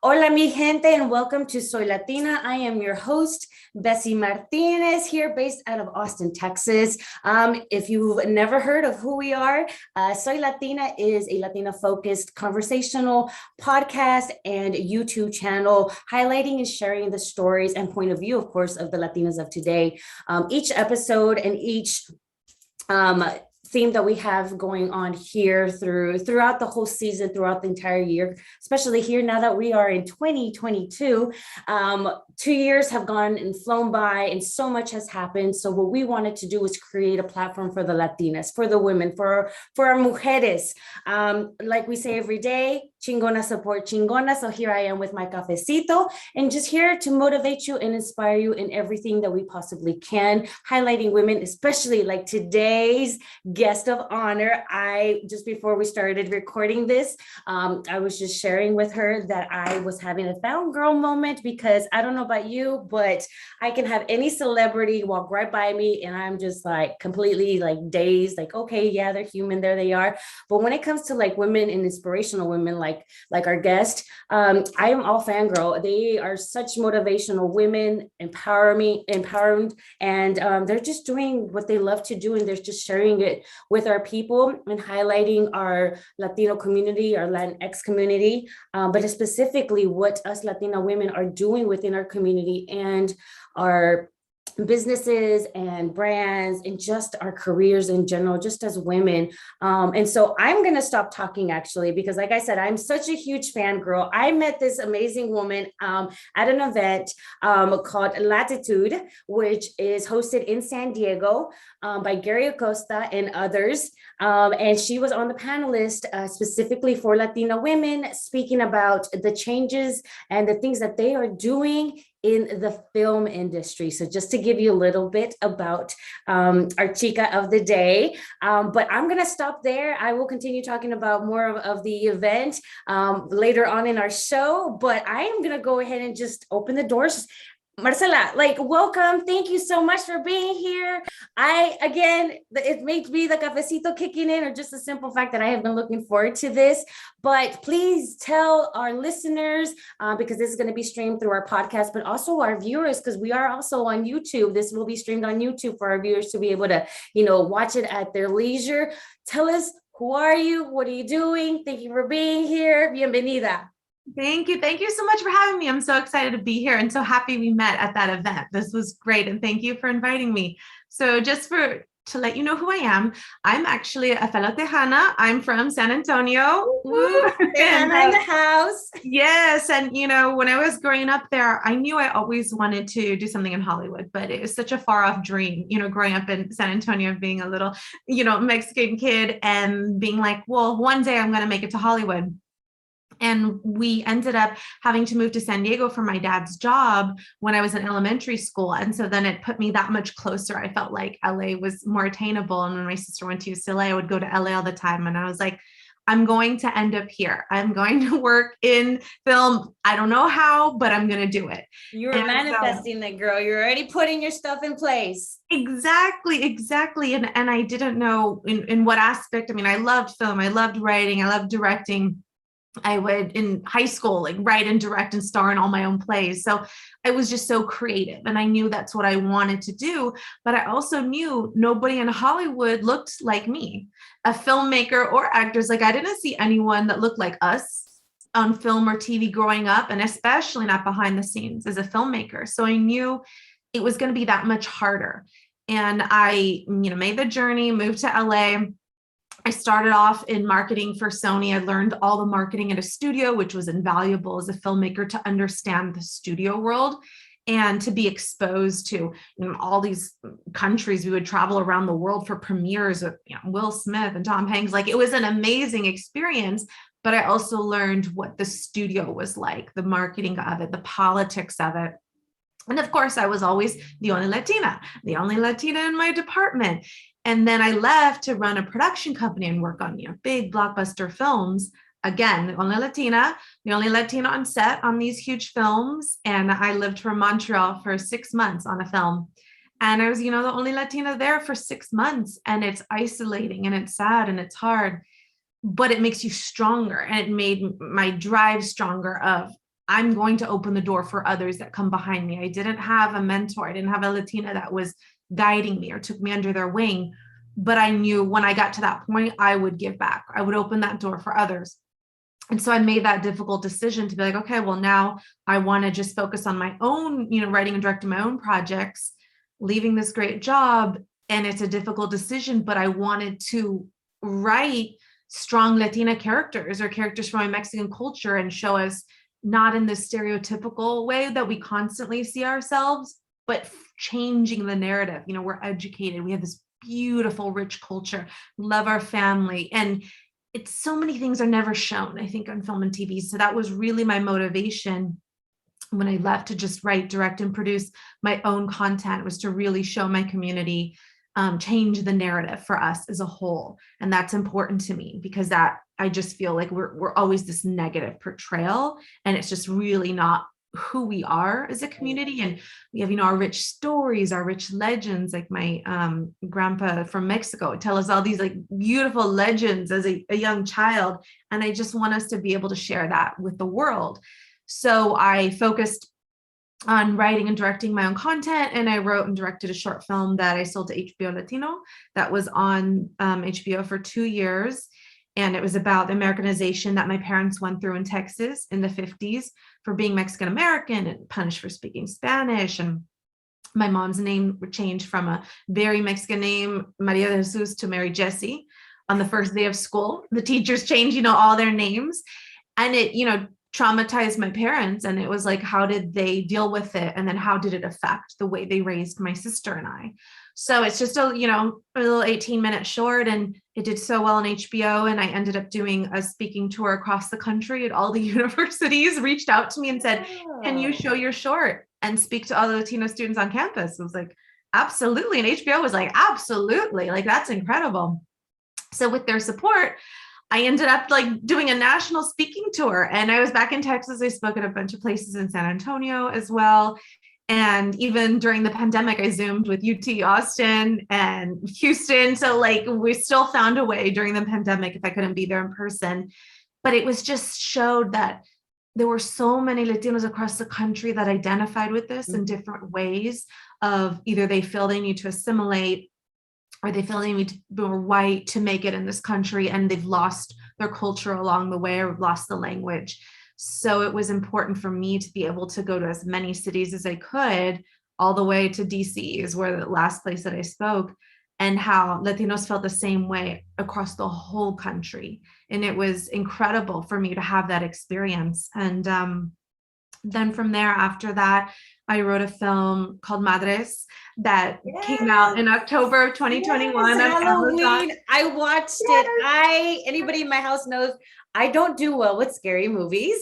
Hola, mi gente, and welcome to Soy Latina. I am your host, Bessie Martinez, here based out of Austin, Texas. If you've never heard of who we are, Soy Latina is a Latina-focused conversational podcast and YouTube channel highlighting and sharing the stories and point of view, of course, of the Latinas of today. Each episode and each theme that we have going on here throughout the whole season, throughout the entire year, especially here now that we are in 2022. 2 years have gone and flown by and so much has happened. So what we wanted to do was create a platform for the Latinas, for the women, for our mujeres. Like we say every day, Chingonas support Chingonas. So here I am with my cafecito and just here to motivate you and inspire you in everything that we possibly can, highlighting women, especially like today's guest of honor. Just before we started recording this, I was just sharing with her that I was having a found girl moment because I don't know about you, but I can have any celebrity walk right by me and I'm just like completely like dazed, like, okay, yeah, they're human, there they are. But when it comes to like women and inspirational women, like our guest, I am all fangirl. They are such motivational women, empowered, and they're just doing what they love to do, and they're just sharing it with our people and highlighting our Latino community, our Latinx community, but specifically what us Latina women are doing within our community and our businesses and brands and just our careers in general, just as women. And so I'm going to stop talking actually, because like I said, I'm such a huge fangirl. I met this amazing woman at an event called Latitude, which is hosted in San Diego by Gary Acosta and others. And she was on the panelist specifically for Latina women, speaking about the changes and the things that they are doing in the film industry. So just to give you a little bit about our chica of the day, but I'm gonna stop there. I will continue talking about more of the event later on in our show, but I am gonna go ahead and just open the doors. Marcella, like, welcome. Thank you so much for being here. It may be the cafecito kicking in or just the simple fact that I have been looking forward to this, but please tell our listeners, because this is going to be streamed through our podcast, but also our viewers, because we are also on YouTube. This will be streamed on YouTube for our viewers to be able to, watch it at their leisure. Tell us, who are you? What are you doing? Thank you for being here. Bienvenida. Thank you. Thank you so much for having me. I'm so excited to be here and so happy we met at that event. This was great. And thank you for inviting me. So to let you know who I am, I'm actually a fellow Tejana. I'm from San Antonio. Tejana in the house. Yes. And, when I was growing up there, I knew I always wanted to do something in Hollywood, but it was such a far off dream, growing up in San Antonio, being a little, Mexican kid and being like, well, one day I'm going to make it to Hollywood. And we ended up having to move to San Diego for my dad's job when I was in elementary school. And so then it put me that much closer. I felt like LA was more attainable. And when my sister went to UCLA, I would go to LA all the time. And I was like, I'm going to end up here. I'm going to work in film. I don't know how, but I'm going to do it. You're manifesting it, girl. You're already putting your stuff in place. Exactly. And I didn't know in what aspect. I mean, I loved film. I loved writing. I loved directing. I would in high school, like write and direct and star in all my own plays. So I was just so creative and I knew that's what I wanted to do. But I also knew nobody in Hollywood looked like me, a filmmaker or actors. Like I didn't see anyone that looked like us on film or TV growing up, and especially not behind the scenes as a filmmaker. So I knew it was going to be that much harder. And I, made the journey, moved to LA. I started off in marketing for Sony. I learned all the marketing at a studio, which was invaluable as a filmmaker to understand the studio world and to be exposed to all these countries. We would travel around the world for premieres with Will Smith and Tom Hanks. Like it was an amazing experience, but I also learned what the studio was like, the marketing of it, the politics of it. And of course, I was always the only Latina in my department. And then I left to run a production company and work on big blockbuster films. Again, the only Latina on set on these huge films. And I lived from Montreal for 6 months on a film. And I was, the only Latina there for 6 months. And it's isolating and it's sad and it's hard, but it makes you stronger. And it made my drive stronger of I'm going to open the door for others that come behind me. I didn't have a mentor. I didn't have a Latina that was guiding me or took me under their wing. But I knew when I got to that point, I would give back. I would open that door for others. And so I made that difficult decision to be like, okay, well, now I want to just focus on my own, writing and directing my own projects, leaving this great job. And it's a difficult decision, but I wanted to write strong Latina characters or characters from my Mexican culture and show us not in this stereotypical way that we constantly see ourselves, but changing the narrative. We're educated. We have this beautiful, rich culture, love our family. And it's so many things are never shown, I think, on film and TV. So that was really my motivation when I left to just write, direct, and produce my own content, was to really show my community, change the narrative for us as a whole. And that's important to me because that I just feel like we're always this negative portrayal, and it's just really not who we are as a community. And we have, our rich stories, our rich legends, like my grandpa from Mexico would tell us all these like beautiful legends as a young child. And I just want us to be able to share that with the world. So I focused on writing and directing my own content. And I wrote and directed a short film that I sold to HBO Latino that was on HBO for 2 years. And it was about the Americanization that my parents went through in Texas in the 50s for being Mexican American and punished for speaking Spanish. And my mom's name changed from a very Mexican name, Maria de Jesus, to Mary Jessie on the first day of school. The teachers changed, all their names. And it, traumatized my parents. And it was like, how did they deal with it? And then how did it affect the way they raised my sister and I? So it's just a little 18-minute short, and it did so well on HBO. And I ended up doing a speaking tour across the country at all the universities, reached out to me and said, can you show your short and speak to all the Latino students on campus? I was like, absolutely. And HBO was like, absolutely. Like, that's incredible. So with their support, I ended up doing a national speaking tour, and I was back in Texas. I spoke at a bunch of places in San Antonio as well. And even during the pandemic, I Zoomed with UT Austin and Houston. So we still found a way during the pandemic if I couldn't be there in person. But it was just showed that there were so many Latinos across the country that identified with this in different ways of either they feel they need to assimilate or they feel they need to be more white to make it in this country, and they've lost their culture along the way or lost the language. So it was important for me to be able to go to as many cities as I could, all the way to DC is where the last place that I spoke, and how Latinos felt the same way across the whole country. And it was incredible for me to have that experience. And then from there, after that, I wrote a film called Madres that came out in October of 2021. Yes, Halloween. I watched it. Anybody in my house knows I don't do well with scary movies.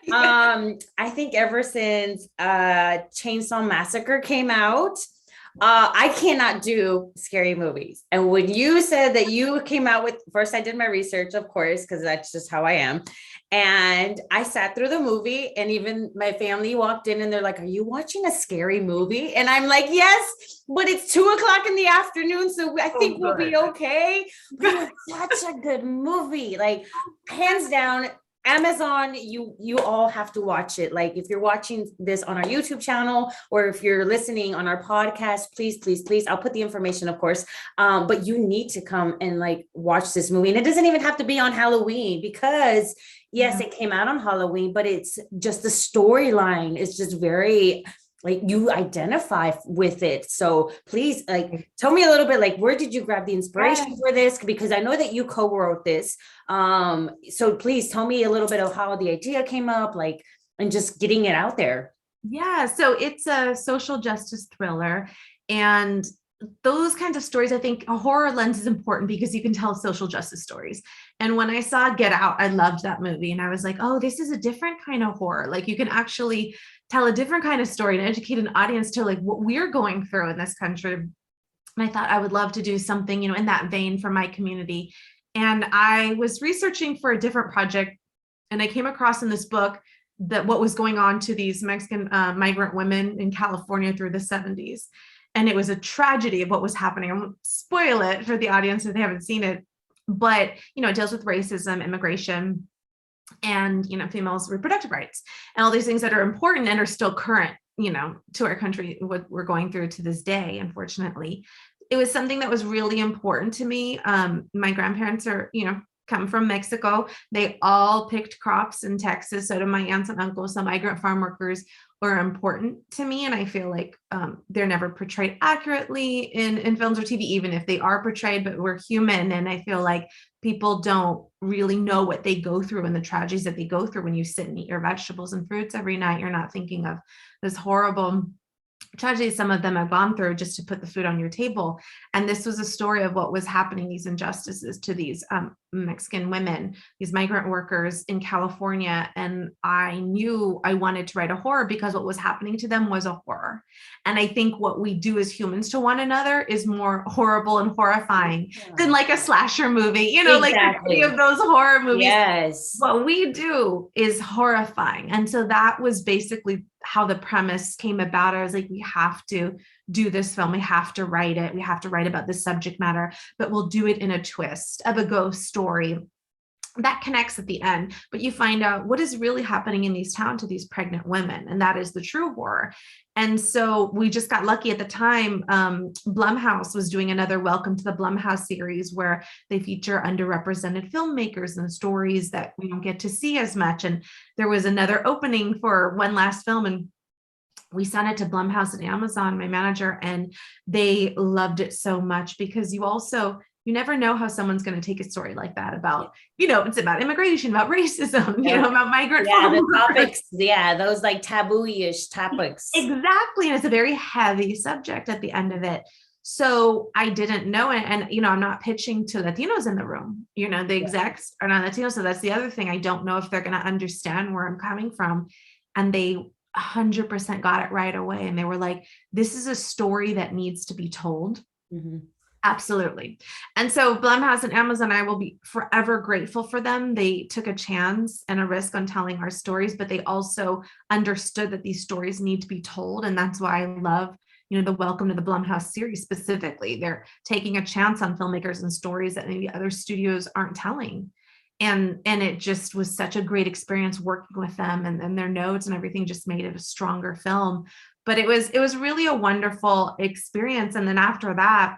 I think ever since Chainsaw Massacre came out, I cannot do scary movies. And when you said that you came out with, first I did my research, of course, because that's just how I am. And I sat through the movie, and even my family walked in and they're like, are you watching a scary movie? And I'm like, yes, but it's 2:00 in the afternoon. So I think we'll be okay. But it was such a good movie. Hands down, Amazon, you all have to watch it. If you're watching this on our YouTube channel, or if you're listening on our podcast, please, I'll put the information, of course. But you need to come and watch this movie. And it doesn't even have to be on Halloween, because yes, it came out on Halloween, but it's just the storyline is just very you identify with it. So please, tell me a little bit, where did you grab the inspiration for this? Because I know that you co-wrote this. So please tell me a little bit of how the idea came up, and just getting it out there. Yeah. So it's a social justice thriller, and those kinds of stories, I think a horror lens is important because you can tell social justice stories. And when I saw Get Out, I loved that movie. And I was like, oh, this is a different kind of horror. You can actually tell a different kind of story and educate an audience to what we're going through in this country. And I thought I would love to do something, in that vein for my community. And I was researching for a different project, and I came across in this book that what was going on to these Mexican migrant women in California through the 70s. And it was a tragedy of what was happening. I won't spoil it for the audience if they haven't seen it, but it deals with racism, immigration, and, females' reproductive rights and all these things that are important and are still current, to our country, what we're going through to this day, unfortunately. It was something that was really important to me. My grandparents are, come from Mexico. They all picked crops in Texas. So do my aunts and uncles. So migrant farm workers are important to me. And I feel like they're never portrayed accurately in films or TV, even if they are portrayed, but we're human. And I feel like people don't really know what they go through and the tragedies that they go through when you sit and eat your vegetables and fruits every night. You're not thinking of this horrible tragedies some of them have gone through just to put the food on your table. And this was a story of what was happening, these injustices to these Mexican women, these migrant workers in California. And I knew I wanted to write a horror because what was happening to them was a horror. And I think what we do as humans to one another is more horrible and horrifying than like a slasher movie, like any of those horror movies. Yes. What we do is horrifying. And so that was basically how the premise came about. I was like, we have to do this film. We have to write it. We have to write about this subject matter, but we'll do it in a twist of a ghost story that connects at the end. But you find out what is really happening in these towns to these pregnant women. And that is the true horror. And so we just got lucky at the time. Blumhouse was doing another Welcome to the Blumhouse series where they feature underrepresented filmmakers and stories that we don't get to see as much. And there was another opening for one last film, and we sent it to Blumhouse and Amazon, my manager, and they loved it so much because you never know how someone's going to take a story like that about, it's about immigration, about racism, about migrant farm the workers. topics, those like taboo-ish topics. Exactly. And it's a very heavy subject at the end of it. So I didn't know it. And, I'm not pitching to Latinos in the room, the execs are not Latinos. So that's the other thing. I don't know if they're going to understand where I'm coming from. And they 100% got it right away. And they were like, this is a story that needs to be told. Mm-hmm. Absolutely. And so Blumhouse and Amazon, I will be forever grateful for them. They took a chance and a risk on telling our stories, but they also understood that these stories need to be told. And that's why I love, the Welcome to the Blumhouse series specifically. They're taking a chance on filmmakers and stories that maybe other studios aren't telling. And it just was such a great experience working with them, and their notes and everything just made it a stronger film. But it was really a wonderful experience. And then after that,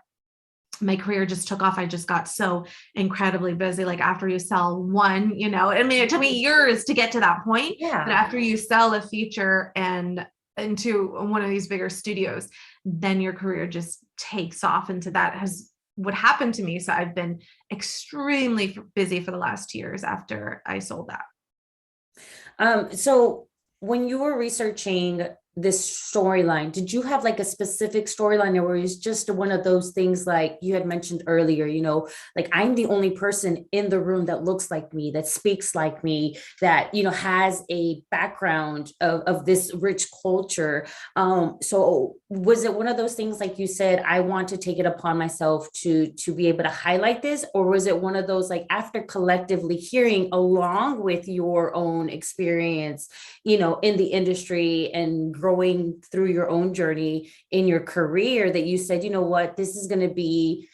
my career just took off. I just got so incredibly busy. Like after you sell one, it took me years to get to that point. Yeah. But after you sell a feature and into one of these bigger studios, then your career just takes off into that has what happened to me. So I've been extremely busy for the last 2 years after I sold that. So when you were researching this storyline, did you have like a specific storyline, or was just one of those things like you had mentioned earlier, like I'm the only person in the room that looks like me, that speaks like me, that, has a background of this rich culture. So was it one of those things, like you said, I want to take it upon myself to be able to highlight this? Or was it one of those, like after collectively hearing along with your own experience, in the industry and growing through your own journey in your career, that you said, what, this is going to be,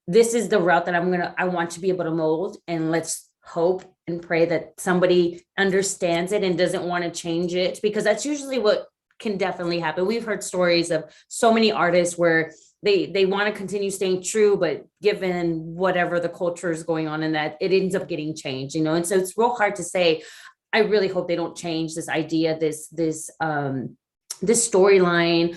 this is the route that I want to be able to mold, and let's hope and pray that somebody understands it and doesn't want to change it, because that's usually what can definitely happen. We've heard stories of so many artists where they want to continue staying true, but given whatever the culture is going on in that, it ends up getting changed, and so it's real hard to say. I really hope they don't change this idea, this storyline.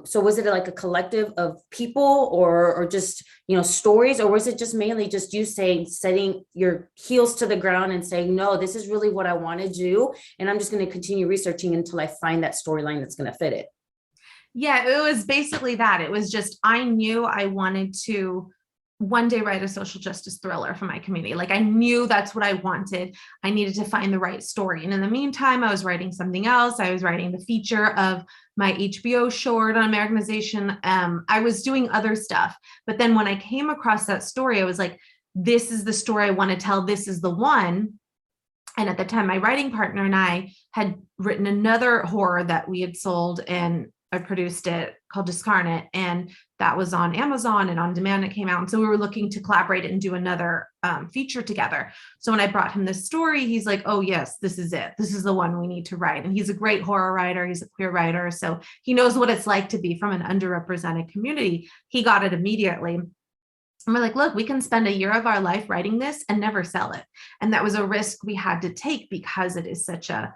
So was it like a collective of people or just, stories, or was it just mainly just you setting your heels to the ground and saying, no, this is really what I want to do, and I'm just going to continue researching until I find that storyline that's going to fit it? Yeah, it was basically that. It was just, I knew I wanted to one day write a social justice thriller for my community. Like I knew that's what I wanted. I needed to find the right story. And in the meantime, I was writing something else. I was writing the feature of my HBO short on Americanization. I was doing other stuff. But then when I came across that story, I was like, this is the story I want to tell. This is the one. And at the time, my writing partner and I had written another horror that we had sold, and I produced it, called Discarnate, and that was on Amazon and on demand. It came out. And so we were looking to collaborate and do another feature together. So when I brought him this story, he's like, oh yes, this is it. This is the one we need to write. And he's a great horror writer. He's a queer writer. So he knows what it's like to be from an underrepresented community. He got it immediately. And we're like, look, we can spend a year of our life writing this and never sell it. And that was a risk we had to take because it is such a,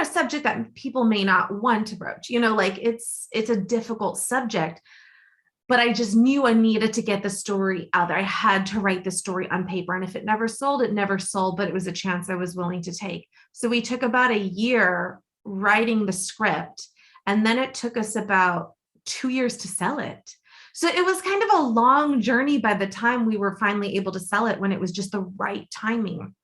subject that people may not want to broach, like it's a difficult subject, but I just knew I needed to get the story out there. I had to write the story on paper. And if it never sold, it never sold, but it was a chance I was willing to take. So we took about a year writing the script, and then it took us about 2 years to sell it. So it was kind of a long journey by the time we were finally able to sell it, when it was just the right timing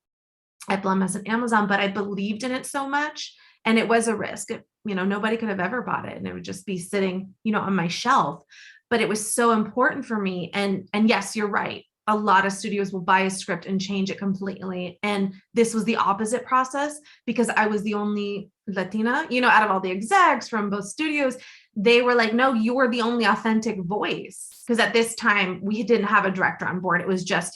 at Blumhouse and Amazon. But I believed in it so much, and it was a risk. Nobody could have ever bought it, and it would just be sitting, on my shelf. But it was so important for me. And yes, you're right. A lot of studios will buy a script and change it completely. And this was the opposite process, because I was the only Latina, out of all the execs from both studios. They were like, no, you are the only authentic voice. Because at this time we didn't have a director on board. It was just,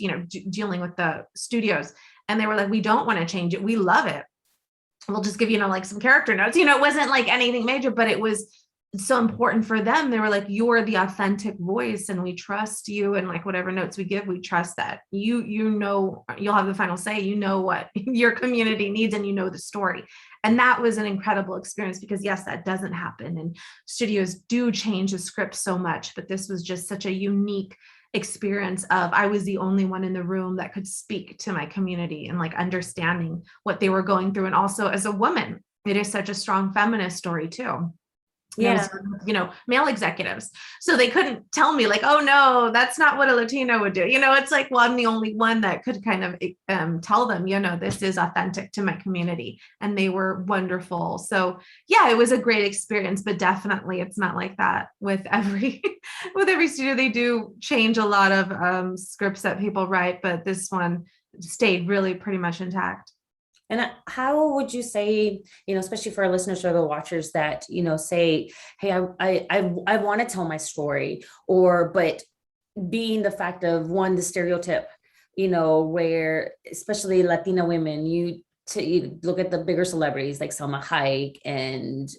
dealing with the studios. And they were like, we don't want to change it. We love it. We'll just give, like some character notes. It wasn't like anything major, but it was so important for them. They were like, you're the authentic voice, and we trust you. And like whatever notes we give, we trust that you'll have the final say, what your community needs, and the story. And that was an incredible experience, because yes, that doesn't happen. And studios do change the script so much, but this was just such a unique experience of, I was the only one in the room that could speak to my community and like understanding what they were going through. And also as a woman, it is such a strong feminist story too. Yeah. Male executives. So they couldn't tell me like, oh no, that's not what a Latina would do. It's like, well, I'm the only one that could kind of tell them, this is authentic to my community. And they were wonderful. So yeah, it was a great experience, but definitely it's not like that with every studio. They do change a lot of scripts that people write, but this one stayed really pretty much intact. And how would you say, especially for our listeners or the watchers that, say, hey, I want to tell my story, but being the fact of the stereotype, where especially Latina women, you look at the bigger celebrities like Salma Hayek and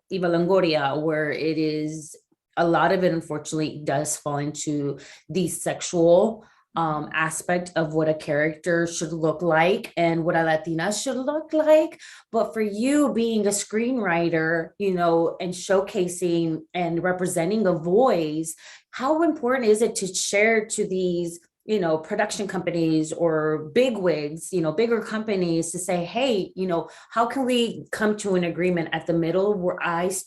Eva Longoria, where it is a lot of it, unfortunately, does fall into the sexual aspect of what a character should look like and what a Latina should look like. But for you being a screenwriter, and showcasing and representing a voice, how important is it to share to these, production companies or bigwigs, bigger companies, to say, hey, how can we come to an agreement at the middle where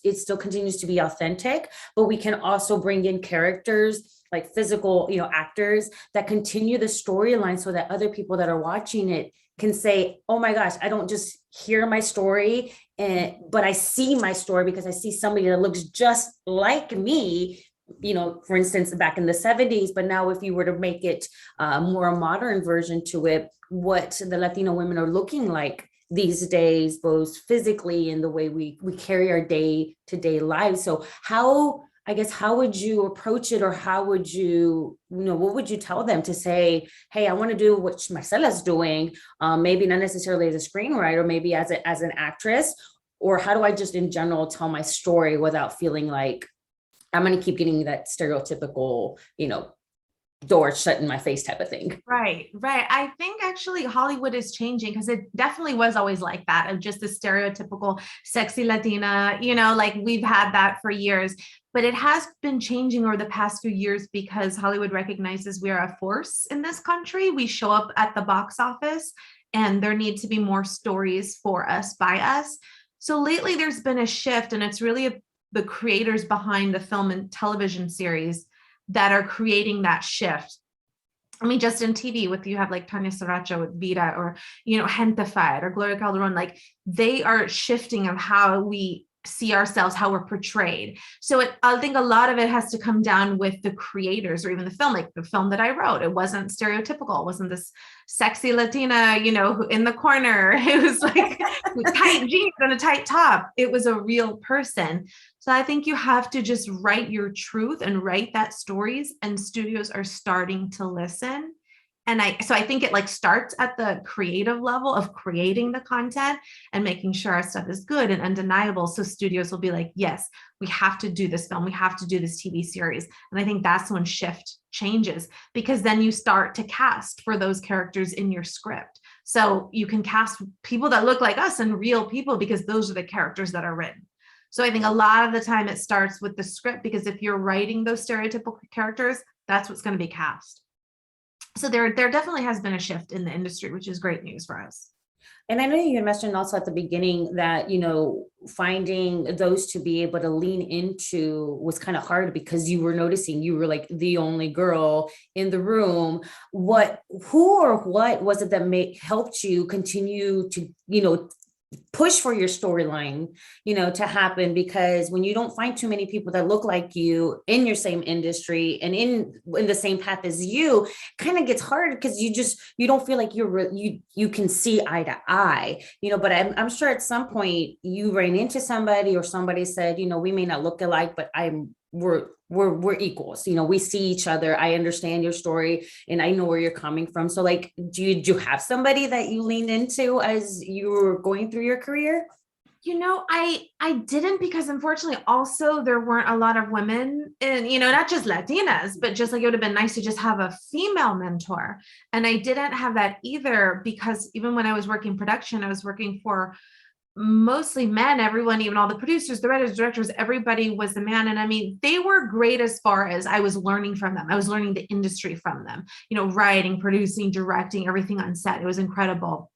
it still continues to be authentic, but we can also bring in characters like physical, actors that continue the storyline, so that other people that are watching it can say, oh my gosh, I don't just hear my story, but I see my story because I see somebody that looks just like me, for instance, back in the 70s. But now if you were to make it more a modern version to it, what the Latino women are looking like these days, both physically and the way we carry our day-to-day lives. So how would you approach it, or how would you, what would you tell them to say, hey, I want to do what Marcella's doing, maybe not necessarily as a screenwriter, maybe as an actress, or how do I just in general tell my story without feeling like I'm going to keep getting that stereotypical, door shut in my face type of thing. Right. I think actually Hollywood is changing, because it definitely was always like that, of just the stereotypical sexy Latina, like we've had that for years, but it has been changing over the past few years because Hollywood recognizes we are a force in this country. We show up at the box office, and there need to be more stories for us, by us. So lately there's been a shift, and it's really the creators behind the film and television series that are creating that shift. I mean, just in TV, you have like Tanya Sriracha with Vida, or, Gentified, or Gloria Calderon, like they are shifting of how we see ourselves, how we're portrayed. So I think a lot of it has to come down with the creators or even the film. Like the film that I wrote, it wasn't stereotypical. It wasn't this sexy Latina, who in the corner. It was like with tight jeans and a tight top. It was a real person. So I think you have to just write your truth and write that stories, and studios are starting to listen. And I think it like starts at the creative level of creating the content and making sure our stuff is good and undeniable. So studios will be like, yes, we have to do this film. We have to do this TV series. And I think that's when shift changes, because then you start to cast for those characters in your script. So you can cast people that look like us and real people, because those are the characters that are written. So I think a lot of the time it starts with the script, because if you're writing those stereotypical characters, that's what's going to be cast. So there definitely has been a shift in the industry, which is great news for us. And I know you mentioned also at the beginning that, finding those to be able to lean into was kind of hard, because you were noticing you were like the only girl in the room. Who or what was it that helped you continue to, push for your storyline, to happen? Because when you don't find too many people that look like you in your same industry and in the same path as you, kind of gets hard, because you don't feel like you can see eye to eye, but I'm sure at some point you ran into somebody, or somebody said, we may not look alike, but we're equals. We see each other. I understand your story and I know where you're coming from. So like, do you have somebody that you leaned into as you were going through your career? I didn't, because unfortunately also there weren't a lot of women in, not just Latinas, but just like it would have been nice to just have a female mentor. And I didn't have that either, because even when I was working production, I was working for mostly men. Everyone, even all the producers, the writers, directors, everybody was a man. And I mean, they were great as far as I was learning from them. I was learning the industry from them, writing, producing, directing, everything on set. It was incredible.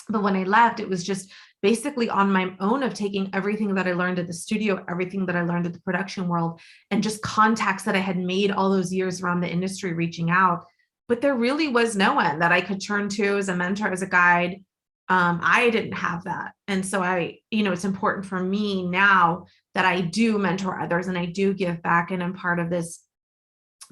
But when I left, it was just basically on my own, of taking everything that I learned at the studio, everything that I learned at the production world, and just contacts that I had made all those years around the industry, reaching out. But there really was no one that I could turn to as a mentor, as a guide. I didn't have that. And so it's important for me now that I do mentor others and I do give back. And I'm part of this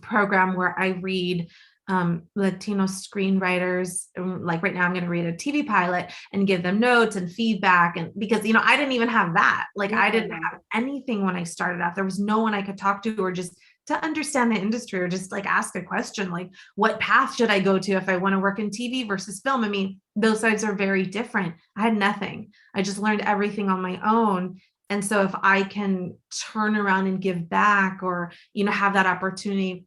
program where I read Latino screenwriters. Like right now I'm going to read a TV pilot and give them notes and feedback. And because, I didn't even have that. Like I didn't have anything when I started out. There was no one I could talk to, or just to understand the industry, or just like ask a question, like what path should I go to if I want to work in TV versus film? I mean, those sides are very different. I had nothing. I just learned everything on my own. And so if I can turn around and give back, or, have that opportunity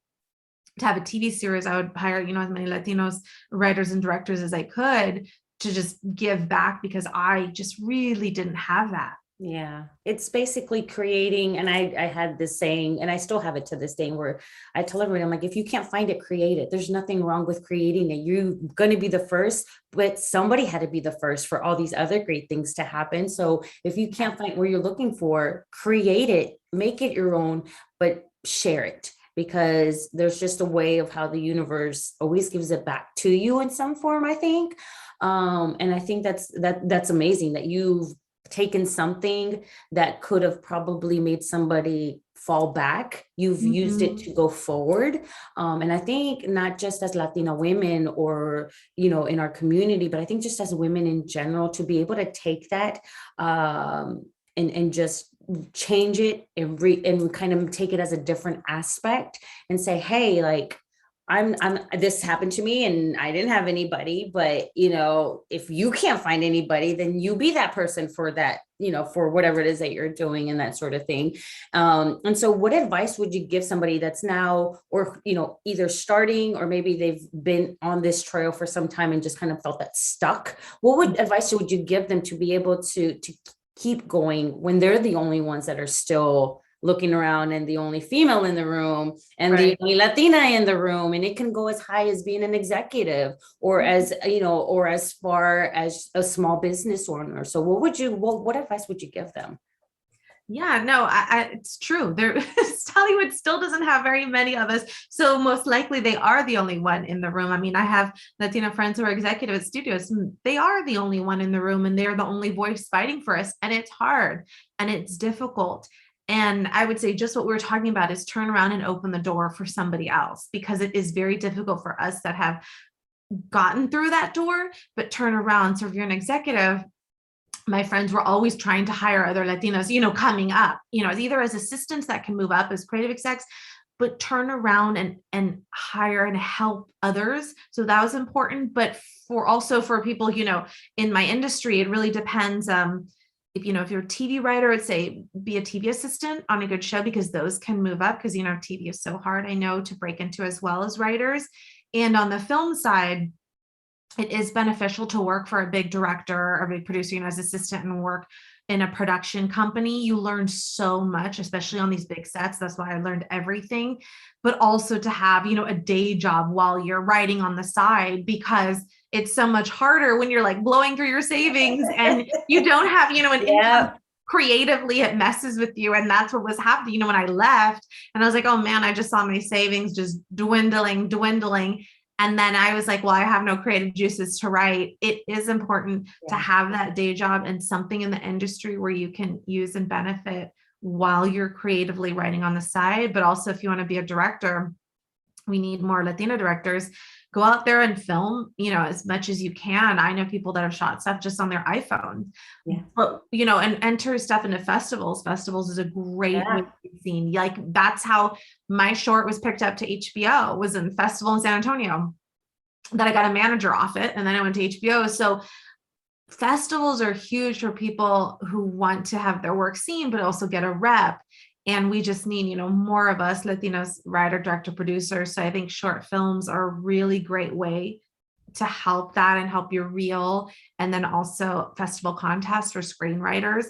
to have a TV series, I would hire, as many Latinos writers and directors as I could, to just give back, because I just really didn't have that. Yeah, it's basically creating. And I had this saying, and I still have it to this day, where I tell everyone, I'm like, if you can't find it, create it. There's nothing wrong with creating it. You're going to be the first, but somebody had to be the first for all these other great things to happen. So if you can't find where you're looking for, create it, make it your own, but share it, because there's just a way of how the universe always gives it back to you in some form, I think. And I think that's amazing that you've taken something that could have probably made somebody fall back. You've used it to go forward. And I think not just as Latina women, or, in our community, but I think just as women in general, to be able to take that and just change it and kind of take it as a different aspect and say, hey, like, this happened to me and I didn't have anybody, but if you can't find anybody, then you be that person for that, for whatever it is that you're doing and that sort of thing. And so what advice would you give somebody that's now, or, either starting, or maybe they've been on this trail for some time and just kind of felt that stuck? What advice would you give them to be able to keep going when they're the only ones that are still looking around and the only female in the room and the only Latina in the room? And it can go as high as being an executive, or as, or as far as a small business owner. So what advice would you give them? Yeah, no, it's true. Hollywood still doesn't have very many of us. So most likely they are the only one in the room. I mean, I have Latina friends who are executive at studios, and they are the only one in the room, and they're the only voice fighting for us. And it's hard and it's difficult. And I would say just what we were talking about is turn around and open the door for somebody else, because it is very difficult for us that have gotten through that door, but turn around. So if you're an executive, my friends were always trying to hire other Latinos, coming up, either as assistants that can move up as creative execs, but turn around and hire and help others. So that was important. But for people, in my industry, it really depends. If you're a TV writer, I'd say be a TV assistant on a good show, because those can move up, because, TV is so hard, I know, to break into as well as writers. And on the film side, it is beneficial to work for a big director or a big producer, as assistant, and work in a production company. You learn so much, especially on these big sets. That's why I learned everything. But also to have, a day job while you're writing on the side, because it's so much harder when you're like blowing through your savings and you don't have, an income. Creatively, it messes with you. And that's what was happening, when I left, and I was like, oh man, I just saw my savings just dwindling. And then I was like, well, I have no creative juices to write. It is important to have that day job and something in the industry where you can use and benefit while you're creatively writing on the side. But also, if you want to be a director, we need more Latina directors. Go out there and film, as much as you can. I know people that have shot stuff just on their iPhone, but, and enter stuff into festivals. Festivals is a great way to be seen. Like, that's how my short was picked up to HBO, was in festival in San Antonio, that I got a manager off it. And then I went to HBO. So festivals are huge for people who want to have their work seen, but also get a rep. And we just need, more of us Latinos, writer, director, producer. So I think short films are a really great way to help that and help your reel. And then also festival contests for screenwriters,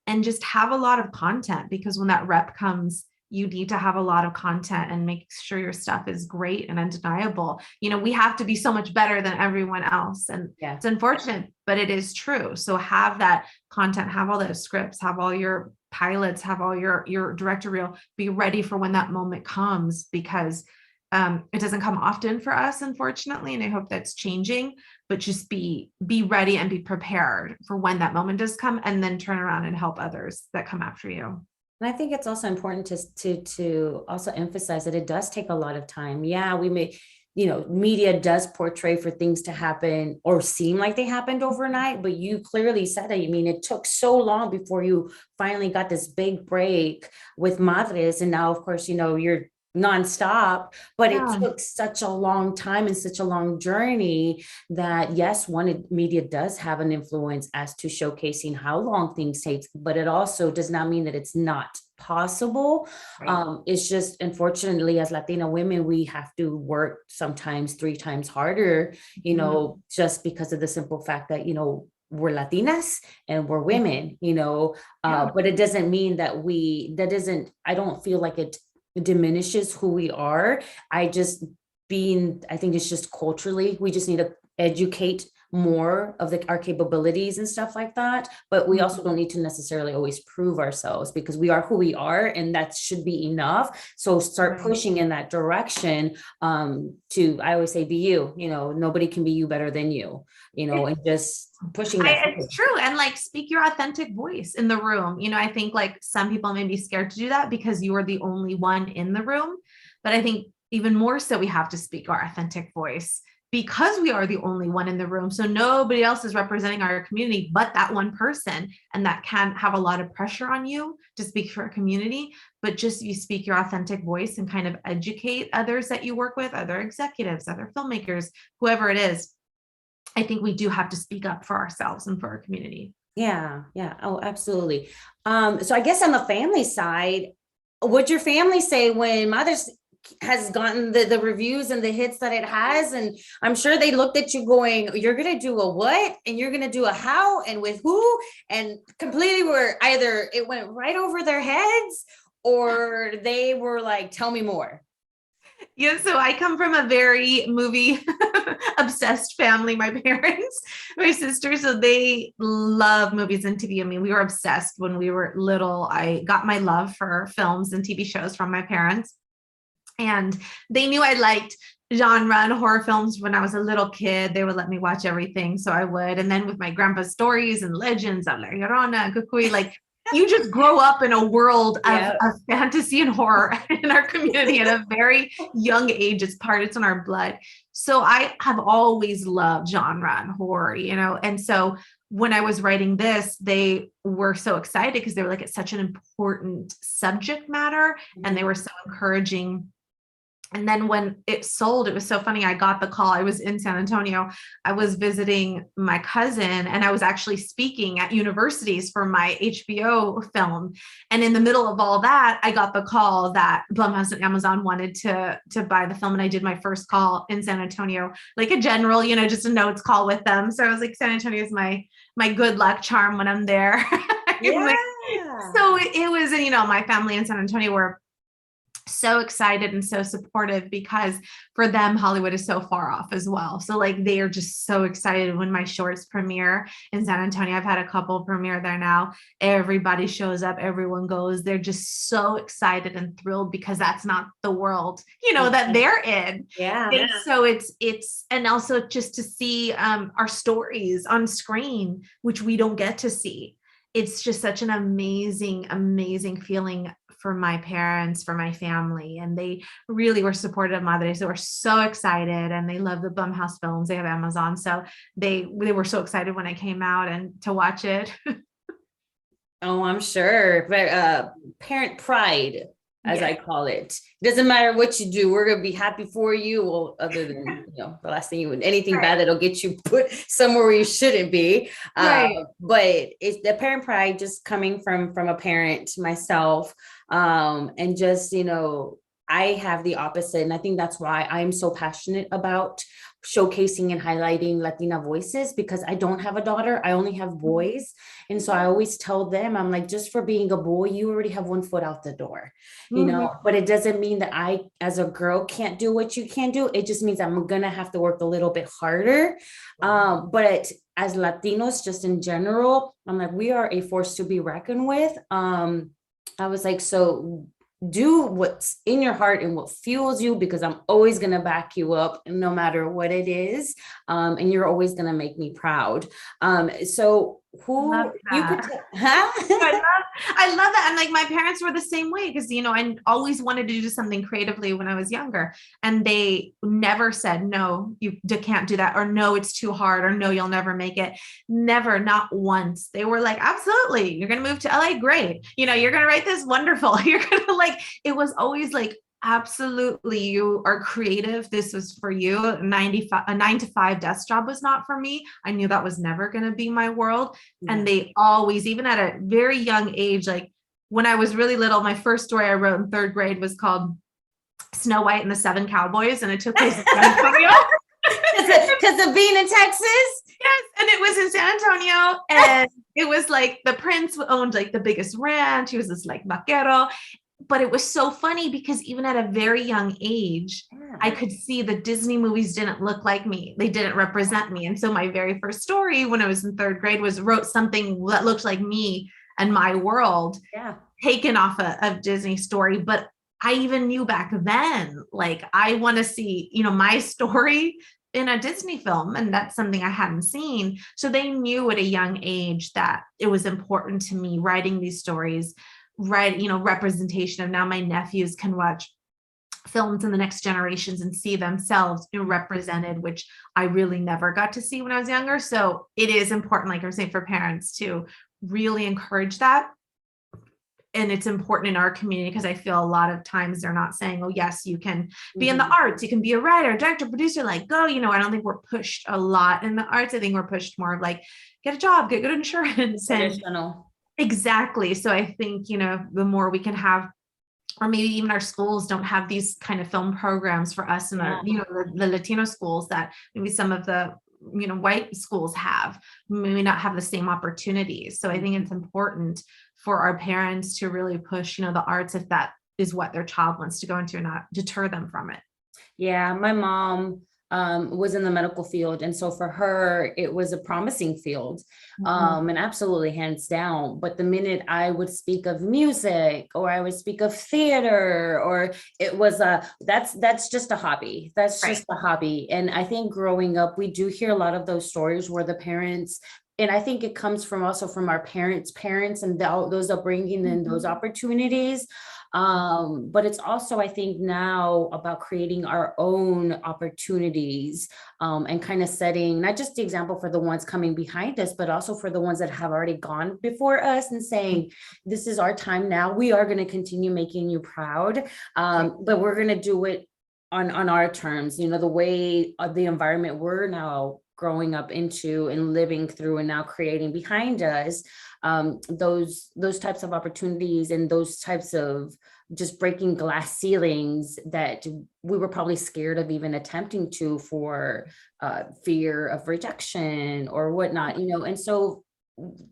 and just have a lot of content, because when that rep comes, you need to have a lot of content and make sure your stuff is great and undeniable. We have to be so much better than everyone else. And it's unfortunate, but it is true. So have that content, have all those scripts, have all your pilots, have all your director reel, be ready for when that moment comes, because it doesn't come often for us, unfortunately. And I hope that's changing, but just be ready and be prepared for when that moment does come, and then turn around and help others that come after you. And I think it's also important to also emphasize that it does take a lot of time. Yeah, we may, media does portray for things to happen or seem like they happened overnight, but you clearly said it. I mean, it took so long before you finally got this big break with Madres. And now, of course, you're nonstop, but it took such a long time and such a long journey that, yes, media does have an influence as to showcasing how long things take, but it also does not mean that it's not possible. It's just, unfortunately, as Latina women, we have to work sometimes 3 times harder, just because of the simple fact that, we're Latinas and we're women, but it doesn't mean that I don't feel like it diminishes who we are. I think it's just culturally, we just need to educate more of our capabilities and stuff like that. But we also don't need to necessarily always prove ourselves, because we are who we are, and that should be enough. So start pushing in that direction. I always say, be you, nobody can be you better than you, and just pushing that. It's true. And like, speak your authentic voice in the room. I think like some people may be scared to do that because you are the only one in the room. But I think even more so, we have to speak our authentic voice, because we are the only one in the room. So nobody else is representing our community but that one person. And that can have a lot of pressure on you to speak for a community. But just you speak your authentic voice and kind of educate others that you work with, other executives, other filmmakers, whoever it is. I think we do have to speak up for ourselves and for our community. Yeah. Oh, absolutely. So I guess on the family side, what'd your family say when Mother's has gotten the reviews and the hits that it has? And I'm sure they looked at you going, you're going to do a what? And you're going to do a how and with who? And completely were either it went right over their heads, or they were like, tell me more. Yeah, so I come from a very movie obsessed family, my parents, my sister. So they love movies and TV. I mean, we were obsessed when we were little. I got my love for films and TV shows from my parents. And they knew I liked genre and horror films when I was a little kid. They would let me watch everything. So I would. And then with my grandpa's stories and legends of La Llorona, Cucuy, like you just grow up in a world of fantasy and horror in our community at a very young age. It's in our blood. So I have always loved genre and horror, and so when I was writing this, they were so excited because they were like, it's such an important subject matter. And they were so encouraging. And then when it sold, it was so funny. I got the call. I was in San Antonio. I was visiting my cousin, and I was actually speaking at universities for my HBO film. And in the middle of all that, I got the call that Blumhouse and Amazon wanted to buy the film. And I did my first call in San Antonio, like a general, just a notes call with them. So I was like, San Antonio is my good luck charm when I'm there. Yeah. So it was, my family in San Antonio were so excited and so supportive because for them, Hollywood is so far off as well. So like, they are just so excited when my shorts premiere in San Antonio. I've had a couple premiere there now. Everybody shows up, everyone goes. They're just so excited and thrilled because that's not the world, that they're in. Yeah. And so it's, and also just to see our stories on screen, which we don't get to see. It's just such an amazing, amazing feeling for my parents, for my family. And they really were supportive of Madres. They were so excited, and they love the Blumhouse films. They have Amazon. So they were so excited when it came out and to watch it. Oh, I'm sure. But parent pride, as I call it. Doesn't matter what you do, we're gonna be happy for you. Well, other than the last thing anything bad that'll get you put somewhere where you shouldn't be. But it's the parent pride just coming from a parent myself. And just I have the opposite, and I think that's why I'm so passionate about showcasing and highlighting Latina voices, because I don't have a daughter. I only have boys. And so I always tell them, I'm like, just for being a boy, you already have one foot out the door, but it doesn't mean that I, as a girl, can't do what you can do. It just means I'm going to have to work a little bit harder. But as Latinos, just in general, I'm like, we are a force to be reckoned with. I was like, so do what's in your heart and what fuels you, because I'm always going to back you up no matter what it is. And you're always going to make me proud. So who you could I love that. And like, my parents were the same way, because I always wanted to do something creatively when I was younger, and they never said, no, you can't do that, or no, it's too hard, or no, you'll never make it. Never, not once. They were like, absolutely, you're going to move to LA, great, you're going to write this, wonderful, you're going to it was always like, absolutely, you are creative, this was for you. A 9-to-5 desk job was not for me. I knew that was never going to be my world. And they always, even at a very young age, like when I was really little, my first story I wrote in third grade was called Snow White and the Seven Cowboys, and it took place in San Antonio. Because of being in Texas? Yes, and it was in San Antonio, and it was like the prince owned like the biggest ranch. He was this like vaquero. But it was so funny because even at a very young age, I could see the Disney movies didn't look like me. They didn't represent me. And so my very first story when I was in third grade wrote something that looked like me and my world, taken off a Disney story. But I even knew back then, like, I want to see, my story in a Disney film. And that's something I hadn't seen. So they knew at a young age that it was important to me writing these stories, representation of, now my nephews can watch films in the next generations and see themselves represented, which I really never got to see when I was younger. So it is important, like I was saying, for parents to really encourage that. And it's important in our community, because I feel a lot of times they're not saying, oh, yes, you can be in the arts, you can be a writer, director, producer, like, go, I don't think we're pushed a lot in the arts. I think we're pushed more of like, get a job, get good insurance. Exactly. So I think, the more we can have, or maybe even our schools don't have these kind of film programs for us in our, the Latino schools that maybe some of the, white schools have, maybe not have the same opportunities. So I think it's important for our parents to really push, the arts, if that is what their child wants to go into, and not deter them from it. Yeah. My mom, was in the medical field. And so for her, it was a promising field, and absolutely hands down. But the minute I would speak of music or I would speak of theater, or it was that's just a hobby. That's just a hobby. And I think growing up, we do hear a lot of those stories where the parents, and I think it comes from also from our parents' parents and those upbringing and those opportunities. But it's also, I think, now about creating our own opportunities, and kind of setting not just the example for the ones coming behind us, but also for the ones that have already gone before us, and saying, this is our time now. We are going to continue making you proud, but we're going to do it on our terms, you know, the way the environment we're now growing up into and living through and now creating behind us, those types of opportunities and those types of just breaking glass ceilings that we were probably scared of even attempting to, for fear of rejection or whatnot, you know. And so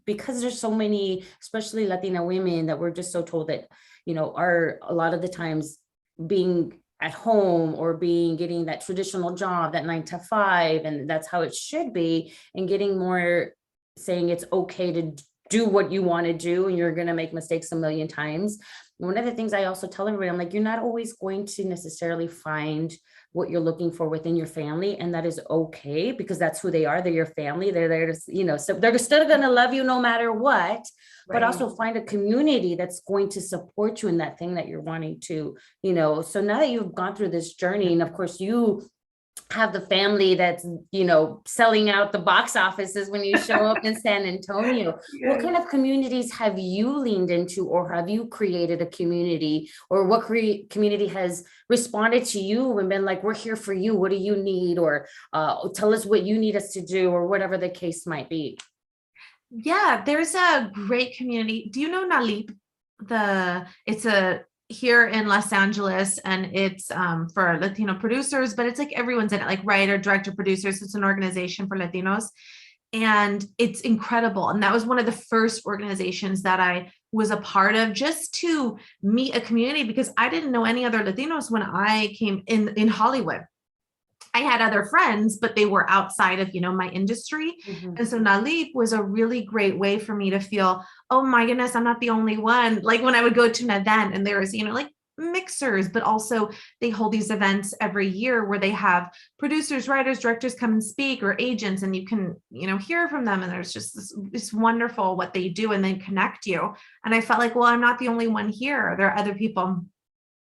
because there's so many, especially Latina women, that we're just so told that, you know, are a lot of the times being at home or getting that traditional job, that 9 to 5, and that's how it should be, and getting more saying it's okay to do what you want to do and you're going to make mistakes a million times. One of the things I also tell everybody, I'm like, you're not always going to necessarily find what you're looking for within your family, and that is okay, because that's who they are. They're your family. They're there to, you know, so they're still going to love you no matter what, but also find a community that's going to support you in that thing that you're wanting to, you know. So now that you've gone through this journey, and of course you have the family that's, you know, selling out the box offices when you show up in San Antonio. What kind of communities have you leaned into, or have you created a community, or what community has responded to you and been like, we're here for you, what do you need, or tell us what you need us to do, or whatever the case might be? Yeah, there's a great community. Do you know Nalip? It's a here in Los Angeles, and it's for Latino producers, but it's like everyone's in it, like writer, director, producers. It's an organization for Latinos, and it's incredible. And that was one of the first organizations that I was a part of, just to meet a community, because I didn't know any other Latinos when I came in Hollywood. I had other friends, but they were outside of, you know, my industry. And so Nalip was a really great way for me to feel, oh my goodness, I'm not the only one. Like when I would go to an event and there was, you know, like mixers, but also they hold these events every year where they have producers, writers, directors come and speak, or agents, and you can, you know, hear from them. And there's just this wonderful what they do, and then connect you. And I felt like, well, I'm not the only one here. There are other people.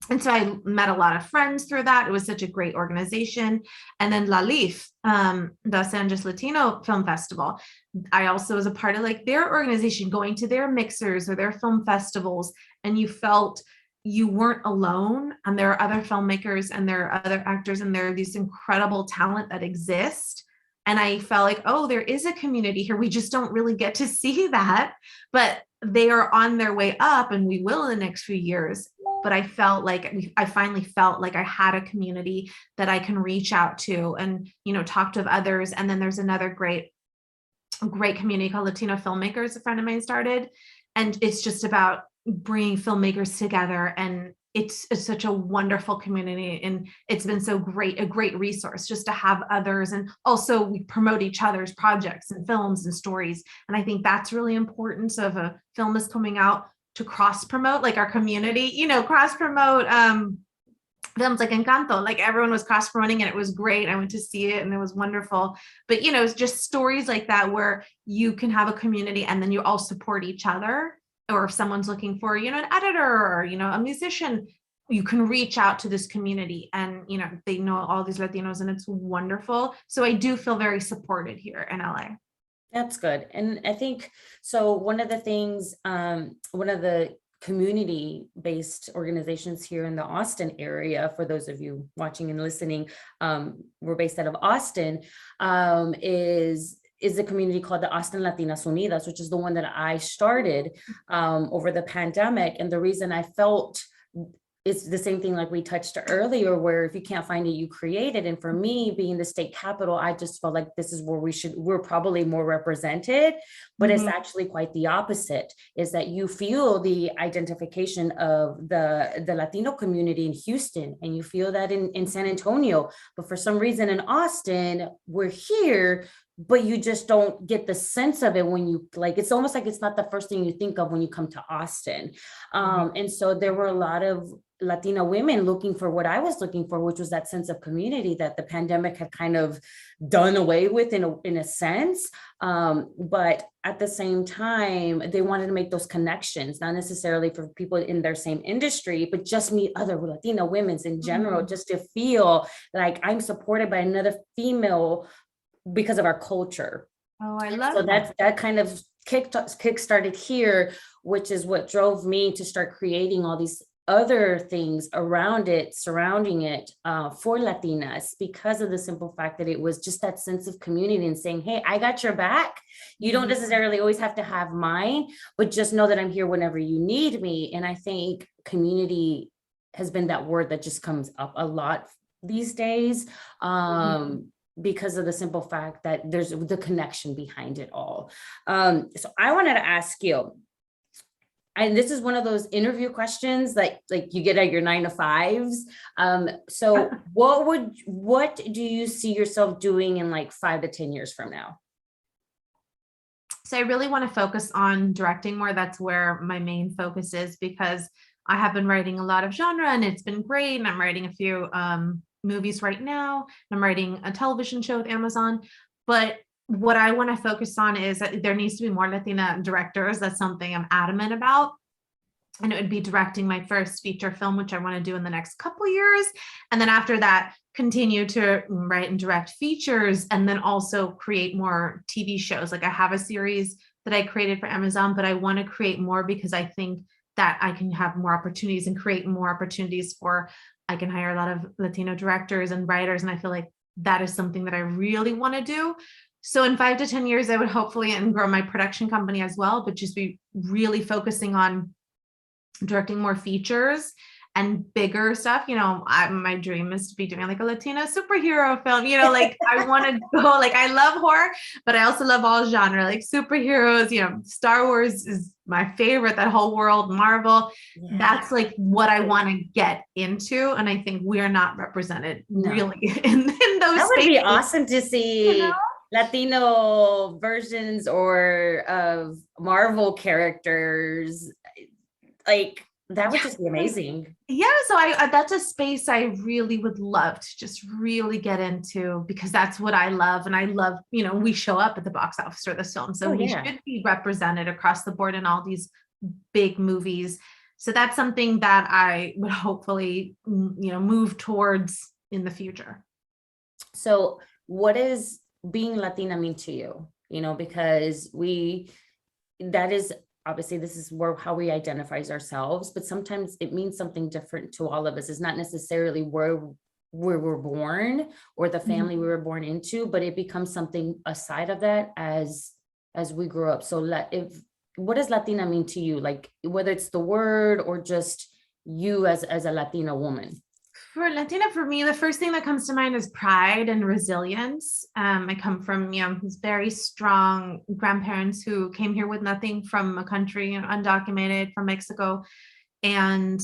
And so I met a lot of friends through that. It was such a great organization. And then LALIF, the Los Angeles Latino Film Festival, I also was a part of like their organization, going to their mixers or their film festivals. And you felt you weren't alone. And there are other filmmakers and there are other actors, and there are these incredible talent that exist. And I felt like, oh, there is a community here. We just don't really get to see that, but they are on their way up, and we will in the next few years. But I felt like I finally felt like I had a community that I can reach out to and, you know, talk to others. And then there's another great community called Latino Filmmakers, a friend of mine started. And it's just about bringing filmmakers together. And it's such a wonderful community. And it's been so great, a great resource just to have others. And also we promote each other's projects and films and stories. And I think that's really important. So if a film is coming out, to cross promote, like our community, you know, cross promote films like Encanto, like everyone was cross promoting and it was great. I went to see it and it was wonderful. But, you know, it's just stories like that where you can have a community and then you all support each other. Or if someone's looking for, you know, an editor or, you know, a musician, you can reach out to this community and, you know, they know all these Latinos and it's wonderful. So I do feel very supported here in LA. That's good. And I think, so one of the things, one of the community-based organizations here in the Austin area, for those of you watching and listening, we're based out of Austin, is a community called the Austin Latinas Unidas, which is the one that I started over the pandemic. And the reason I felt it's the same thing like we touched earlier, where if you can't find it, you create it. And for me, being the state capital, I just felt like this is where we're probably more represented, but it's actually quite the opposite, is that you feel the identification of the Latino community in Houston, and you feel that in San Antonio, but for some reason in Austin, we're here, but you just don't get the sense of it when you like, it's almost like it's not the first thing you think of when you come to Austin. And so there were a lot of Latina women looking for what I was looking for, which was that sense of community that the pandemic had kind of done away with in a sense. But at the same time, they wanted to make those connections, not necessarily for people in their same industry, but just meet other Latina women in general, just to feel like I'm supported by another female because of our culture. Oh, I love so that kind of kick started here, which is what drove me to start creating all these other things around it, surrounding it, for Latinas, because of the simple fact that it was just that sense of community and saying, hey, I got your back. You don't necessarily always have to have mine, but just know that I'm here whenever you need me. And I think community has been that word that just comes up a lot these days. Because of the simple fact that there's the connection behind it all. So I wanted to ask you, and this is one of those interview questions like you get at your 9 to 5s. So what do you see yourself doing in like 5 to 10 years from now? So I really want to focus on directing more. That's where my main focus is, because I have been writing a lot of genre and it's been great. And I'm writing a few movies right now. I'm writing a television show with Amazon. But what I want to focus on is that there needs to be more Latina directors. That's something I'm adamant about. And it would be directing my first feature film, which I want to do in the next couple of years. And then after that, continue to write and direct features, and then also create more TV shows. Like I have a series that I created for Amazon, but I want to create more because I think that I can have more opportunities and create more opportunities I can hire a lot of Latino directors and writers. And I feel like that is something that I really want to do. So in 5 to 10 years, I would hopefully and grow my production company as well, but just be really focusing on directing more features and bigger stuff. My dream is to be doing like a Latina superhero film, like I want to go, like I love horror, but I also love all genre, like superheroes, Star Wars is my favorite, that whole world, Marvel. Yeah. That's like what I want to get into. And I think we're not represented really in those That would spaces. be awesome to see. Latino versions or of Marvel characters. Like that would just be amazing. Yeah. So that's a space I really would love to just really get into, because that's what I love. And I love, we show up at the box office for this film. So we should be represented across the board in all these big movies. So that's something that I would hopefully, move towards in the future. So what does being Latina mean to you? Because that is obviously this is how we identify ourselves, but sometimes it means something different to all of us. It's not necessarily where we were born or the family we were born into, but it becomes something aside of that as we grow up. So what does Latina mean to you? Like whether it's the word or just you as a Latina woman? For Latina, for me, the first thing that comes to mind is pride and resilience. I come from, very strong grandparents who came here with nothing from a country, undocumented from Mexico, and,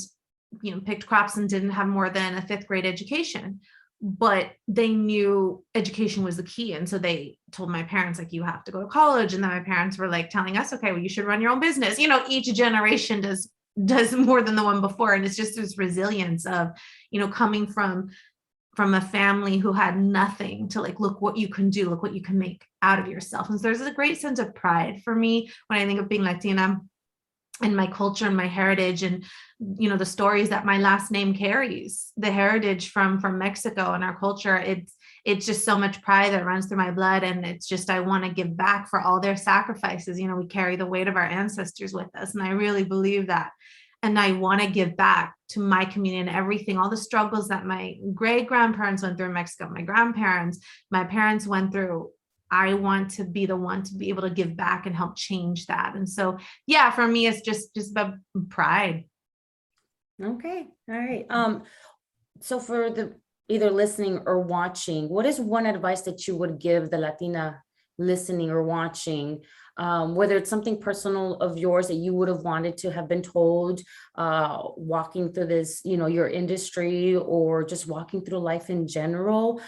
picked crops and didn't have more than a 5th grade education. But they knew education was the key. And so they told my parents, like, you have to go to college. And then my parents were like telling us, okay, well, you should run your own business. Each generation does more than the one before. And it's just this resilience of, coming from a family who had nothing to like, look what you can do, look what you can make out of yourself. And so there's a great sense of pride for me when I think of being Latina and my culture and my heritage and, the stories that my last name carries, the heritage from Mexico and our culture. It's just so much pride that runs through my blood. And it's just, I want to give back for all their sacrifices. We carry the weight of our ancestors with us. And I really believe that. And I want to give back to my community and everything, all the struggles that my great grandparents went through in Mexico, my parents went through. I want to be the one to be able to give back and help change that. And so, yeah, for me, it's just about pride. Okay. All right. So for the either listening or watching, what is one advice that you would give the Latina listening or watching? Whether it's something personal of yours that you would have wanted to have been told, walking through this, your industry, or just walking through life in general.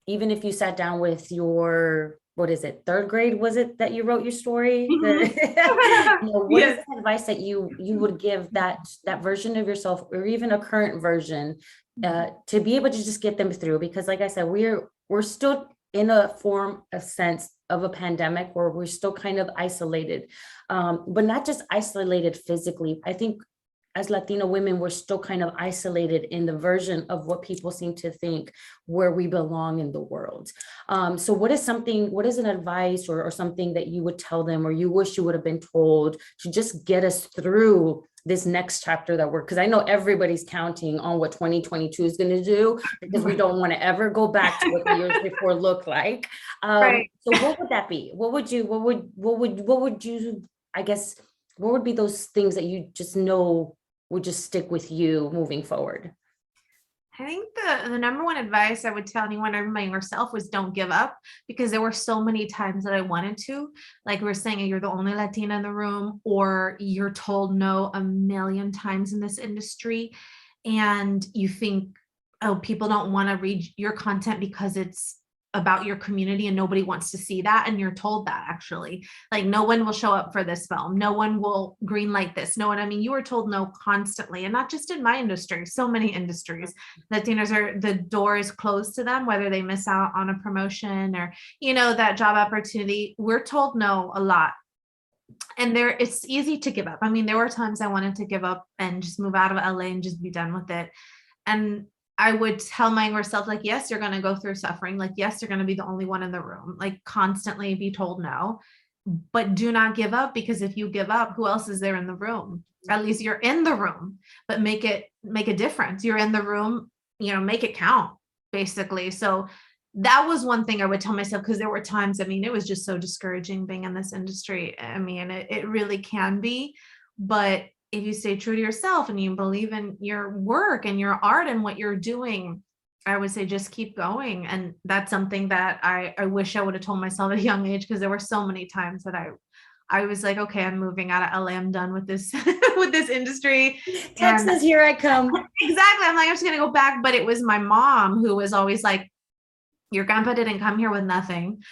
Even if you sat down with your, what is it, third grade, was it that you wrote your story? Mhm. What is Yes. the advice that you would give that version of yourself, or even a current version, to be able to just get them through? Because like I said, we're still in a form of sense of a pandemic where we're still kind of isolated, but not just isolated physically. I think as Latino women, we're still kind of isolated in the version of what people seem to think where we belong in the world. So what is an advice, or something that you would tell them, or you wish you would have been told, to just get us through this next chapter because I know everybody's counting on what 2022 is going to do, because we don't want to ever go back to what the years before looked like. Right. So what would that be? What would you, I guess, what would be those things that you just know would just stick with you moving forward? I think the number one advice I would tell anyone, or my younger self, was don't give up, because there were so many times that I wanted to. Like we were saying, you're the only Latina in the room, or you're told no a million times in this industry, and you think, oh, people don't want to read your content because it's about your community and nobody wants to see that. And you're told that, actually, like, no one will show up for this film, no one will green light this, no one. I mean, you were told no constantly, and not just in my industry, so many industries. Latinos are, the door is closed to them, whether they miss out on a promotion or, that job opportunity. We're told no a lot. And it's easy to give up. I mean, there were times I wanted to give up and just move out of LA and just be done with it. And I would tell my younger self, like, yes, you're going to go through suffering. Like, yes, you're going to be the only one in the room, like constantly be told no, but do not give up, because if you give up, who else is there in the room? At least you're in the room, but make a difference. You're in the room, make it count, basically. So that was one thing I would tell myself, because there were times, I mean, it was just so discouraging being in this industry. I mean, it really can be, but if you stay true to yourself and you believe in your work and your art and what you're doing, I would say just keep going. And that's something that I wish I would have told myself at a young age, because there were so many times that I was like, okay, I'm moving out of LA. I'm done with this, with this industry. And Texas, here I come. exactly. I'm like, I'm just going to go back. But it was my mom who was always like, your grandpa didn't come here with nothing,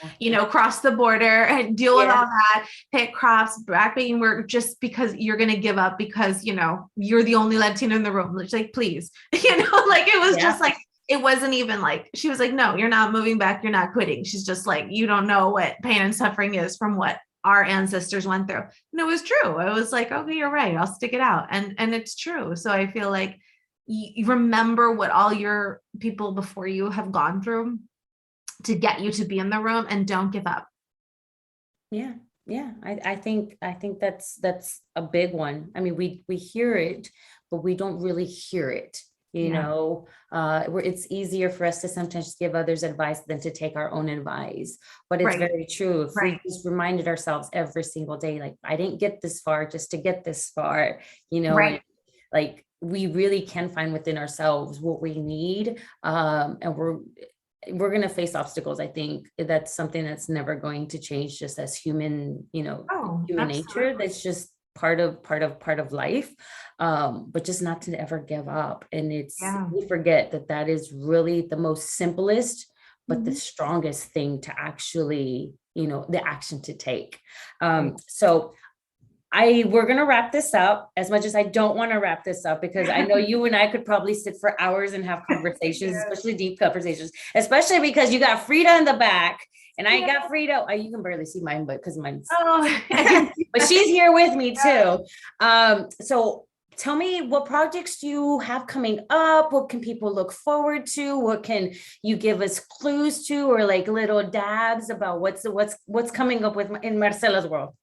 cross the border and deal with all that, pick crops, backpacking work, just because you're going to give up because, you're the only Latino in the room. It's like, please, like, it was just like, it wasn't even like, she was like, no, you're not moving back. You're not quitting. She's just like, you don't know what pain and suffering is from what our ancestors went through. And it was true. I was like, okay, you're right. I'll stick it out. And it's true. So I feel like you remember what all your people before you have gone through to get you to be in the room, and don't give up. Yeah. I think that's a big one. I mean, we hear it, but we don't really hear it. Where it's easier for us to sometimes give others advice than to take our own advice. But it's very true. If we just reminded ourselves every single day, like, I didn't get this far just to get this far, like, we really can find within ourselves what we need. And we're going to face obstacles. I think that's something that's never going to change, just as human, human nature. That's just part of life. But just not to ever give up. And we forget that is really the most simplest, but the strongest thing to actually, the action to take. So we're going to wrap this up, as much as I don't want to wrap this up, because I know you and I could probably sit for hours and have conversations, especially deep conversations, especially because you got Frida in the back and I got Frida. You can barely see mine, but because mine's, but she's here with me too. So tell me, what projects do you have coming up? What can people look forward to? What can you give us clues to, or like little dabs about what's coming up in Marcella's world?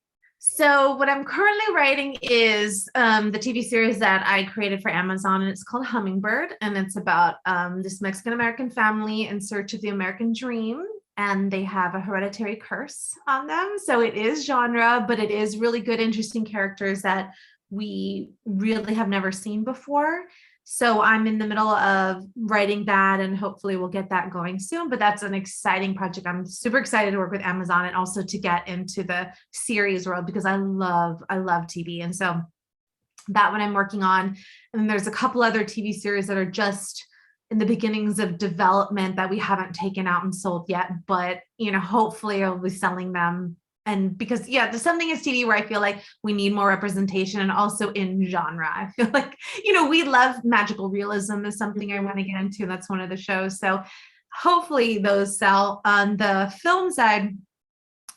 So what I'm currently writing is the TV series that I created for Amazon, and it's called Hummingbird, and it's about this Mexican-American family in search of the American dream, and they have a hereditary curse on them. So it is genre, but it is really good, interesting characters that we really have never seen before. So I'm in the middle of writing that, and hopefully we'll get that going soon. But that's an exciting project. I'm super excited to work with Amazon and also to get into the series world, because I love TV. And so that one I'm working on. And then there's a couple other TV series that are just in the beginnings of development that we haven't taken out and sold yet. But, hopefully I'll be selling them. And because, there's something in TV where I feel like we need more representation, and also in genre. I feel like, we love magical realism is something I want to get into. That's one of the shows. So hopefully those sell. On the film side,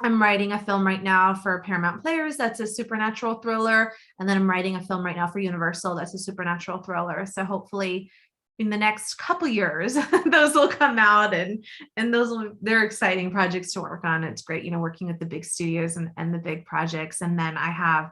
I'm writing a film right now for Paramount Players. That's a supernatural thriller. And then I'm writing a film right now for Universal. That's a supernatural thriller. So hopefully in the next couple years, those will come out, and they're exciting projects to work on. It's great, working with the big studios and the big projects. And then I have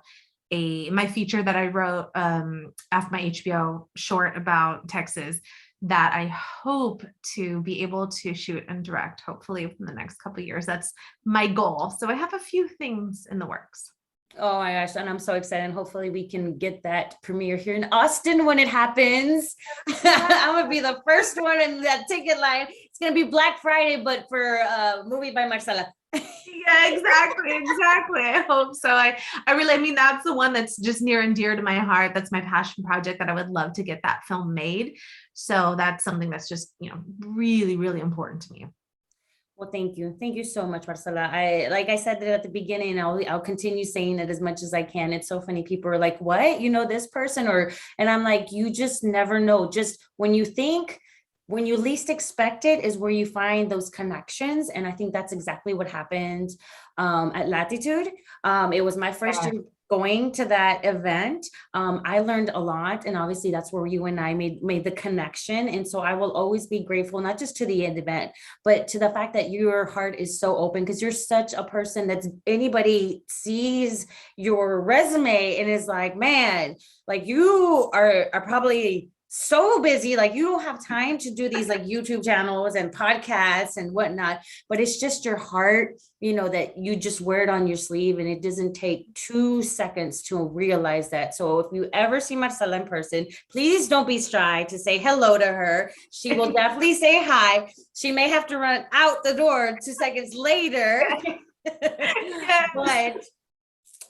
my feature that I wrote after my HBO short about Texas that I hope to be able to shoot and direct, hopefully within the next couple of years. That's my goal. So I have a few things in the works. Oh my gosh, and I'm so excited. And hopefully we can get that premiere here in Austin when it happens. I'm gonna be the first one in that ticket line. It's gonna be Black Friday, but for a movie by Marcella. Yeah, exactly. I hope so. I really, that's the one that's just near and dear to my heart. That's my passion project that I would love to get that film made. So that's something that's just, really, really important to me. Well, thank you. Thank you so much, Marcella. Like I said at the beginning, I'll continue saying it as much as I can. It's so funny. People are like, what, this person, and I'm like, you just never know. Just when you least expect it is where you find those connections. And I think that's exactly what happened at Latitude. It was my first year going to that event. I learned a lot, and obviously that's where you and I made the connection. And so I will always be grateful, not just to the event, but to the fact that your heart is so open, because you're such a person that's anybody sees your resume and is like, man, like you are probably so busy, like you don't have time to do these like YouTube channels and podcasts and whatnot, but it's just your heart, that you just wear it on your sleeve, and it doesn't take 2 seconds to realize that. So if you ever see Marcella in person, please don't be shy to say hello to her. She will definitely say hi. She may have to run out the door 2 seconds later.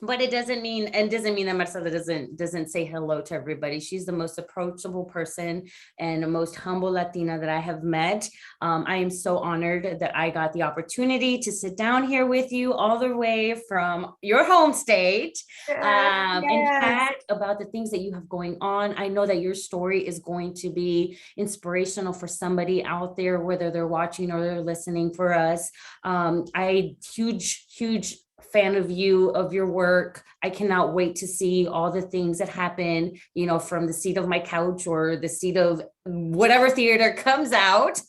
But it doesn't mean that Marcella doesn't say hello to everybody. She's the most approachable person and the most humble Latina that I have met. I am so honored that I got the opportunity to sit down here with you all the way from your home state and chat about the things that you have going on. I know that your story is going to be inspirational for somebody out there, whether they're watching or they're listening for us. Huge fan of you, of your work. I cannot wait to see all the things that happen, from the seat of my couch or the seat of whatever theater comes out.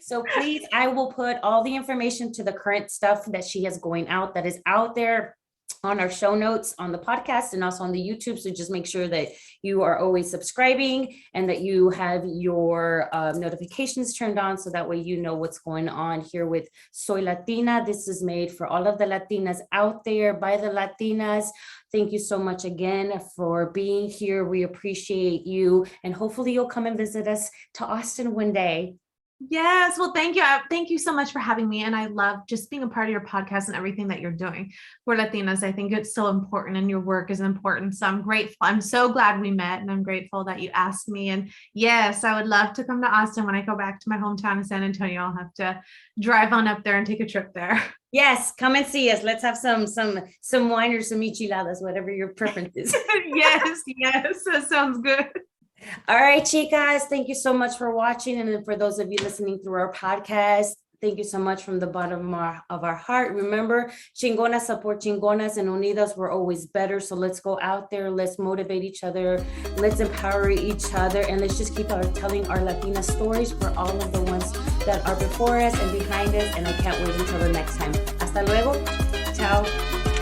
So please, I will put all the information to the current stuff that she has going out, that is out there, on our show notes on the podcast and also on the YouTube. So just make sure that you are always subscribing and that you have your notifications turned on, so that way you know what's going on here with Soy Latina. This is made for all of the Latinas out there, by the Latinas. Thank you so much again for being here. We appreciate you, and hopefully you'll come and visit us to Austin one day. Yes. Well, thank you. Thank you so much for having me. And I love just being a part of your podcast and everything that you're doing for Latinas. I think it's so important, and your work is important. So I'm grateful. I'm so glad we met, and I'm grateful that you asked me. And yes, I would love to come to Austin when I go back to my hometown in San Antonio. I'll have to drive on up there and take a trip there. Yes, come and see us. Let's have some wine or some micheladas, whatever your preference is. Yes, that sounds good. All right, chicas, thank you so much for watching. And then for those of you listening through our podcast, thank you so much from the bottom of our heart. Remember, Chingonas support Chingonas, and Unidas, we're always better. So let's go out there, let's motivate each other, let's empower each other, and let's just keep telling our Latina stories for all of the ones that are before us and behind us. And I can't wait until the next time. Hasta luego. Ciao.